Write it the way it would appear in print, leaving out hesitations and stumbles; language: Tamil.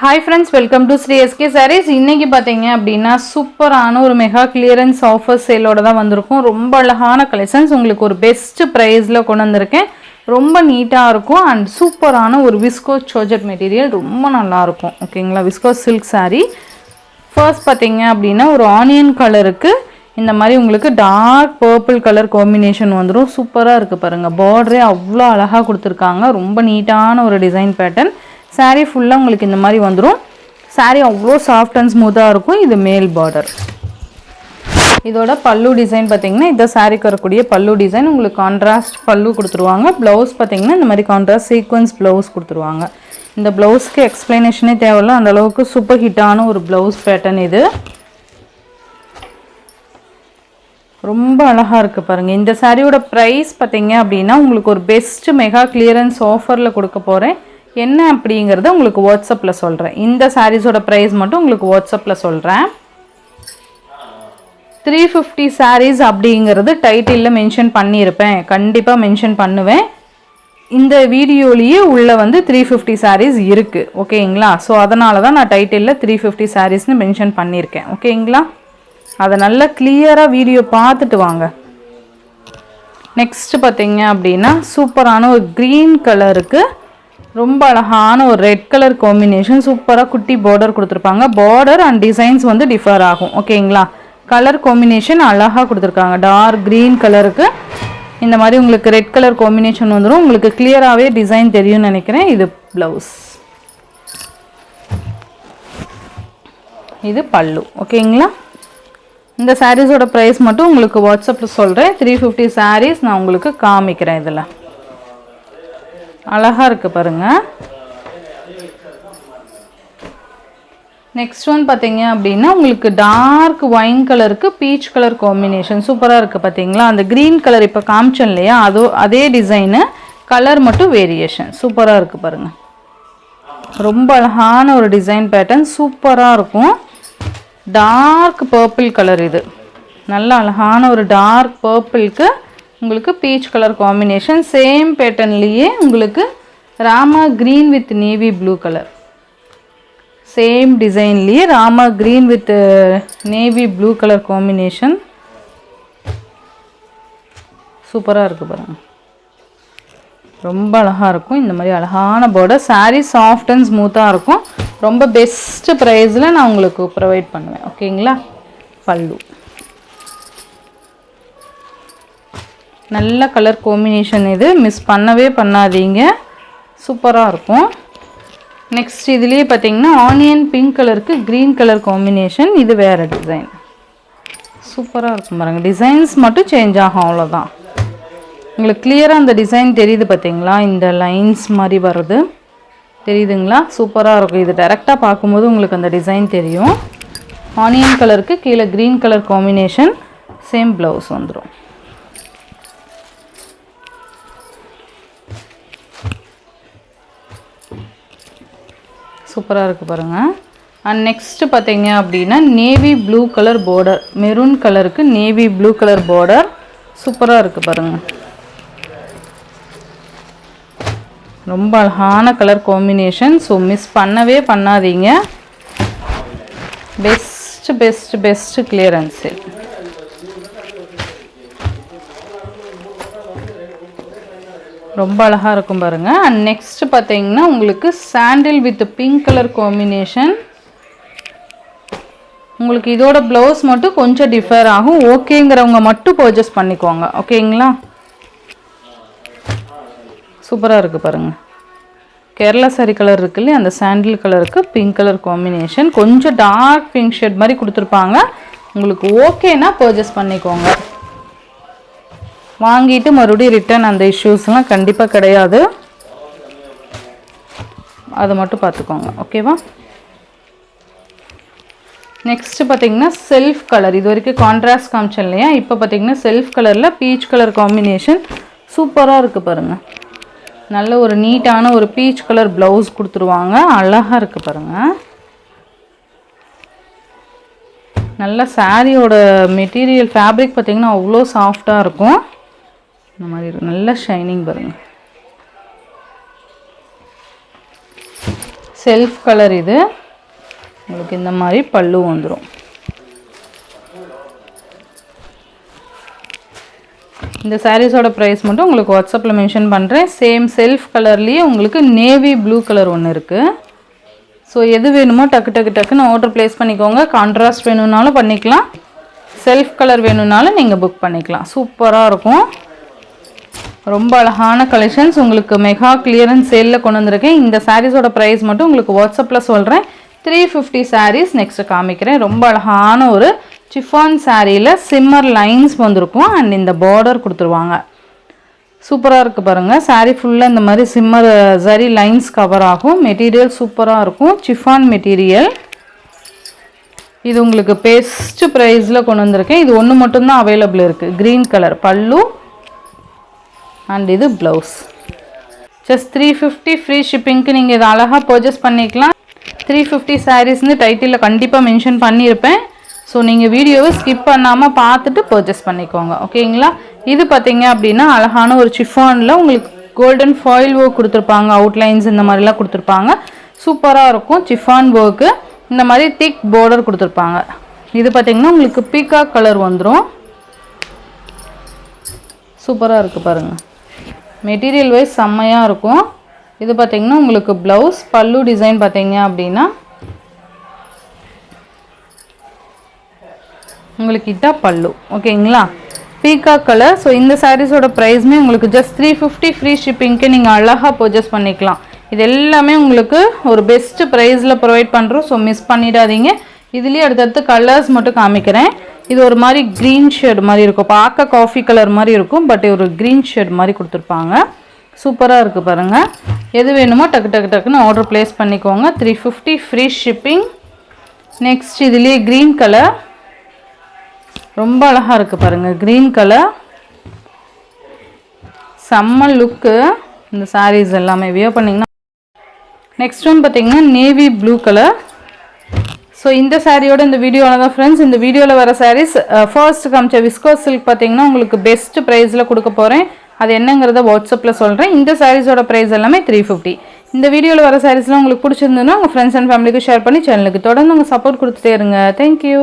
Hi friends, welcome to Sri SK Sarees. இன்னைக்கு பாத்தீங்க அப்படினா சூப்பரான ஒரு மெகா கிளியரன்ஸ் ஆஃபர் சேலோட தான் வந்திருக்கும். ரொம்ப அழகான கலெக்ஷன்ஸ் உங்களுக்கு ஒரு பெஸ்ட் பிரைஸ்ல கொண்டு வந்திருக்கேன். ரொம்ப நீட்டா இருக்கும் and சூப்பரான ஒரு விஸ்கோஸ் ஜார்ஜெட் மெட்டீரியல் ரொம்ப நல்லா இருக்கும். ஓகேங்களா? Viscose silk saree. ஃபர்ஸ்ட் பாத்தீங்க அப்படினா ஒரு ஆனியன் கலருக்கு இந்த மாதிரி உங்களுக்கு டார்க் பர்பிள் கலர் காம்பினேஷன் வந்துரும். சூப்பரா இருக்கு பாருங்க. பார்டரே அவ்வளோ அழகா கொடுத்திருக்காங்க. ரொம்ப நீட்டான ஒரு டிசைன் பேட்டர்ன். saree ஃபுல்லா உங்களுக்கு இந்த மாதிரி வந்துரும். saree அவ்வளோ சாஃப்ட் அண்ட் ஸ்மூத்தா இருக்கும். இது மேல் பார்டர். இதோட பல்லு டிசைன் பாத்தீங்கன்னா இந்த சாரிக்கு வரக்கூடிய பல்லு டிசைன் உங்களுக்கு கான்ட்ராஸ்ட் பல்லு கொடுத்துருவாங்க. ப்ளவுஸ் பாத்தீங்கன்னா இந்த மாதிரி கான்ட்ராஸ்ட் சீக்வென்ஸ் ப்ளவுஸ் கொடுத்துருவாங்க. இந்த ப்ளவுஸ்க்கு எக்ஸ்பிளனேஷனே தேவையில்ல, அந்த அளவுக்கு சூப்பர் ஹிட்டான ஒரு ப்ளவுஸ் பேட்டர்ன் இது. ரொம்ப அழகா இருக்கு பாருங்க. இந்த சாரியோட பிரைஸ் பாத்தீங்க அப்படின்னா உங்களுக்கு ஒரு பெஸ்ட் மெகா கிளியரன்ஸ் ஆஃபர்ல கொடுக்க போறேன். என்ன அப்படிங்கறத உங்களுக்கு வாட்ஸ்அப்ல சொல்றேன். இந்த சாரீஸோட பிரைஸ் மட்டும் உங்களுக்கு வாட்ஸ்அப்ல சொல்றேன். 350 sarees அப்படிங்கிறது டைட்டில்ல மென்ஷன் பண்ணியிருப்பேன். கண்டிப்பா மென்ஷன் பண்ணுவேன். இந்த வீடியோலயே உள்ள வந்து 350 sarees இருக்கு. ஓகேங்களா? சோ அதனால தான் நான் டைட்டில்ல 350 sareesனு மென்ஷன் பண்ணியிருக்கேன். ஓகேங்களா? அத நல்லா கிளியரா வீடியோ பார்த்துட்டு வாங்க. நெக்ஸ்ட் பாத்தீங்க அப்படின்னா சூப்பரான ஒரு கிரீன் கலருக்கு ரொம்ப அழகான ஒரு ரெட் கலர் காம்பினேஷன். சூப்பரா குட்டி பார்டர் கொடுத்திருப்பாங்க. பார்டர் அண்ட் டிசைன்ஸ் வந்து டிஃபர் ஆகும். ஓகேங்களா? கலர் காம்பினேஷன் அழகா கொடுத்திருக்காங்க. டார்க் கிரீன் கலருக்கு இந்த மாதிரி உங்களுக்கு ரெட் கலர் காம்பினேஷன் வந்துரும். உங்களுக்கு கிளியராவே டிசைன் தெரியும்னு நினைக்கிறேன். இது ப்ளவுஸ், இது பல்லு. ஓகேங்களா? இந்த சாரீஸோட பிரைஸ் மட்டும் உங்களுக்கு வாட்ஸ்அப்ல சொல்றேன். 350 sarees நான் உங்களுக்கு காமிக்கிறேன். இதுல அழகா இருக்கு பாருங்க. நெக்ஸ்ட் ஒன் பாத்தீங்க அப்படின்னா உங்களுக்கு டார்க் வைன் கலருக்கு பீச் கலர் காம்பினேஷன் சூப்பரா இருக்கு பாத்தீங்களா? அந்த கிரீன் கலர் இப்ப காமிச்சேன் இல்லையா, அதே டிசைன், கலர் மட்டும் வேரியேஷன். சூப்பரா இருக்கு பாருங்க. ரொம்ப அழகான ஒரு டிசைன் பேட்டர்ன் சூப்பரா இருக்கும். டார்க் பர்பிள் கலர், இது நல்ல அழகான ஒரு டார்க் பர்பிள்க்கு உங்களுக்கு பீச் கலர் காம்பினேஷன். சேம் பேட்டர்ன்லயே உங்களுக்கு rama green with navy blue colour, same டிசைன்லயே rama green with navy blue colour combination சூப்பரா இருக்கு பாருங்க. ரொம்ப அழகா இருக்கும். இந்த மாதிரி அழகான பார்டர். saree சாஃப்ட் அண்ட் ஸ்மூத்தா இருக்கும். ரொம்ப பெஸ்ட் பிரைஸ்ல நான் உங்களுக்கு ப்ரொவைட் பண்ணுவேன். ஓகேங்களா? பல்லு நல்ல கலர் காம்பினேஷன், இது மிஸ் பண்ணவே பண்ணாதீங்க. சூப்பரா இருக்கும். நெக்ஸ்ட் இதுலயே பாத்தீங்கன்னா ஆனியன் பிங்க் கலருக்கு கிரீன் கலர் காம்பினேஷன். இது வேற டிசைன். சூப்பரா இருக்கும் பாருங்க. டிசைன்ஸ் மட்டும் சேஞ்ச் ஆகும், அவ்வளவுதான். உங்களுக்கு கிளியரா அந்த டிசைன் தெரியுது பாத்தீங்களா? இந்த லைன்ஸ் மாதிரி வருது தெரியுதுங்களா? சூப்பரா இருக்கும். இது டைரக்டா பார்க்கும்போது உங்களுக்கு அந்த டிசைன் தெரியும். ஆனியன் கலருக்கு கீழே green colour combination. Same blouse வந்துடும். சூப்பரா இருக்கு பாருங்க. அண்ட் நெக்ஸ்ட் பாத்தீங்க அப்படின்னா navy blue colour border, maroon கலருக்கு நேவி ப்ளூ கலர் பார்டர் சூப்பரா இருக்கு பாருங்க. ரொம்ப அழகான கலர் காம்பினேஷன். ஸோ மிஸ் பண்ணவே பண்ணாதீங்க. Best best best clearance. ரொம்ப அழகா இருக்கும் பாருங்க. அண்ட் நெக்ஸ்ட் பாத்தீங்கன்னா உங்களுக்கு சாண்டில் வித் பிங்க் கலர் காம்பினேஷன். உங்களுக்கு இதோட ப்ளவுஸ் மட்டும் கொஞ்சம் டிஃபர் ஆகும். ஓகேங்கிறவங்க மட்டும் பர்ச்சேஸ் பண்ணிக்கோங்க. ஓகேங்களா? சூப்பரா இருக்கு பாருங்க. கேரளா சாரி கலர் இருக்கு இல்லையா, அந்த சாண்டில் கலருக்கு பிங்க் கலர் காம்பினேஷன். கொஞ்சம் டார்க் பிங்க் ஷேட் மாதிரி கொடுத்துருப்பாங்க. உங்களுக்கு ஓகேனா பர்ச்சேஸ் பண்ணிக்கோங்க. வாங்கிட்டு மறுபடியும் ரிட்டர்ன் அந்த இஷ்யூஸ்லாம் கண்டிப்பா கிடையாது. அது மட்டும் பார்த்துக்கோங்க. ஓகேவா? நெக்ஸ்ட் பாத்தீங்கன்னா செல்ஃப் கலர். இது வரைக்கும் கான்ட்ராஸ்ட் காமிச்சேன் இல்லையா, இப்போ பாத்தீங்கன்னா செல்ஃப் கலர்ல பீச் கலர் காம்பினேஷன் சூப்பரா இருக்கு பாருங்க. நல்ல ஒரு நீட்டான ஒரு பீச் கலர் ப்ளவுஸ் கொடுத்துருவாங்க. அழகா இருக்கு பாருங்க. நல்ல சாரியோட மெட்டீரியல் ஃபேப்ரிக் பாத்தீங்கன்னா அவ்வளோ சாஃப்டா இருக்கும். இந்த மாதிரி நல்ல ஷைனிங் பாருங்க. செல்ஃப் கலர் இது. உங்களுக்கு இந்த மாதிரி பல்லு வந்துடும். இந்த சாரீஸோட ப்ரைஸ் மட்டும் உங்களுக்கு வாட்ஸ்அப்பில் மென்ஷன் பண்ணுறேன். சேம் செல்ஃப் கலர்லேயே உங்களுக்கு நேவி ப்ளூ கலர் ஒன்று இருக்குது. ஸோ எது வேணுமோ டக்குன்னு ஆர்டர் ப்ளேஸ் பண்ணிக்கோங்க. கான்ட்ராஸ்ட் வேணும்னாலும் பண்ணிக்கலாம், செல்ஃப் கலர் வேணும்னாலும் நீங்கள் புக் பண்ணிக்கலாம். சூப்பராக இருக்கும். ரொம்ப அழகான கலெக்ஷன்ஸ் உங்களுக்கு மெகா கிளியரன்ஸ் சேலில் கொண்டு வந்திருக்கேன். இந்த சாரீஸோட ப்ரைஸ் மட்டும் உங்களுக்கு வாட்ஸ்அப்பில் சொல்கிறேன். 350 சாரீஸ் நெக்ஸ்ட்டு காமிக்கிறேன். ரொம்ப அழகான ஒரு சிஃபான் சாரியில் சிம்மர் லைன்ஸ் வந்திருக்கும் அண்ட் இந்த பார்டர் கொடுத்துருவாங்க. சூப்பராக இருக்குது பாருங்கள். சாரீ ஃபுல்லாக இந்த மாதிரி சிம்மர் ஜரி லைன்ஸ் கவர் ஆகும். மெட்டீரியல் சூப்பராக இருக்கும். Chiffon material. இது உங்களுக்கு பெஸ்ட்டு ப்ரைஸில் கொண்டு வந்திருக்கேன். இது ஒன்று மட்டும்தான் அவைலபிள் இருக்குது. க்ரீன் கலர் பல்லு அண்ட் இது ப்ளவுஸ். ஜஸ்ட் 350 ஃப்ரீ ஷிப்பிங்க்கு நீங்கள் இதை அழகாக பர்ச்சேஸ் பண்ணிக்கலாம். 350 சாரீஸ்னு டைட்டிலில் கண்டிப்பாக மென்ஷன் பண்ணியிருப்பேன். ஸோ நீங்கள் வீடியோவை ஸ்கிப் பண்ணாமல் பார்த்துட்டு பர்ச்சேஸ் பண்ணிக்கோங்க. ஓகேங்களா? இது பார்த்தீங்க அப்படின்னா அழகான ஒரு சிஃபானில் உங்களுக்கு கோல்டன் ஃபாயில் ஒர்க் கொடுத்துருப்பாங்க. அவுட்லைன்ஸ் இந்த மாதிரிலாம் கொடுத்துருப்பாங்க. சூப்பராக இருக்கும். சிஃபான் ஒர்க்கு இந்த மாதிரி திக் பார்டர் கொடுத்துருப்பாங்க. இது பார்த்தீங்கன்னா உங்களுக்கு பீகாக் கலர் வந்துடும். சூப்பராக இருக்குது பாருங்கள். மெட்டீரியல் வைஸ் செம்மையாக இருக்கும். இது பார்த்தீங்கன்னா உங்களுக்கு ப்ளவுஸ். பல்லு டிசைன் பார்த்தீங்க அப்படின்னா உங்களுக்கு இதான் பல்லு. ஓகேங்களா? Peacock colour. ஸோ இந்த சாரீஸோட ப்ரைஸுமே உங்களுக்கு ஜஸ்ட் 350 ஃப்ரீ ஷிப்பிங்க்கு நீங்கள் அழகாக பர்ச்சேஸ் பண்ணிக்கலாம். இது எல்லாமே உங்களுக்கு ஒரு பெஸ்ட்டு ப்ரைஸில் ப்ரொவைட் பண்ணுறோம். ஸோ மிஸ் பண்ணிடாதீங்க. இதுலேயே அடுத்தடுத்து கலர்ஸ் மட்டும் காமிக்கிறேன். இது ஒரு மாதிரி க்ரீன் ஷேட் மாதிரி இருக்கும். பார்க்க காஃபி கலர் மாதிரி இருக்கும், பட் ஒரு க்ரீன் ஷேட் மாதிரி கொடுத்துருப்பாங்க. சூப்பராக இருக்குது பாருங்கள். எது வேணுமோ டக்குன்னு ஆர்டர் ப்ளேஸ் பண்ணிக்கோங்க. 350 ஃப்ரீ ஷிப்பிங். நெக்ஸ்ட் இதுலேயே க்ரீன் கலர் ரொம்ப அழகாக இருக்குது பாருங்கள். க்ரீன் கலர் செம்ம லுக்கு. இந்த சாரீஸ் எல்லாமே வியர் பண்ணிங்கன்னா. நெக்ஸ்ட் ஒன் பார்த்தீங்கன்னா நேவி ப்ளூ கலர். ஸோ இந்த சாரியோட இந்த வீடியோவில் தான் ஃப்ரெண்ட்ஸ். இந்த வீடியோவில் வர சாரீஸ் ஃபர்ஸ்ட் காமிச்ச விஸ்கோஸ் சில்க் பார்த்தீங்கன்னா உங்களுக்கு பெஸ்ட் ப்ரைஸில் கொடுக்க போகிறேன். அது என்னங்கிறத வாட்ஸ்அப்பில் சொல்கிறேன். இந்த சாரீஸோட ப்ரைஸ் எல்லாமே 350. இந்த வீடியோவில் வர சாரீஸ்லாம் உங்களுக்கு பிடிச்சிருந்ததுன்னா உங்கள் ஃப்ரெண்ட்ஸ் அண்ட் ஃபேமிலிக்கு ஷேர் பண்ணி சேனலுக்கு தொடர்ந்து உங்கள் சப்போர்ட் கொடுத்துட்டே இருங்க. தேங்க்யூ.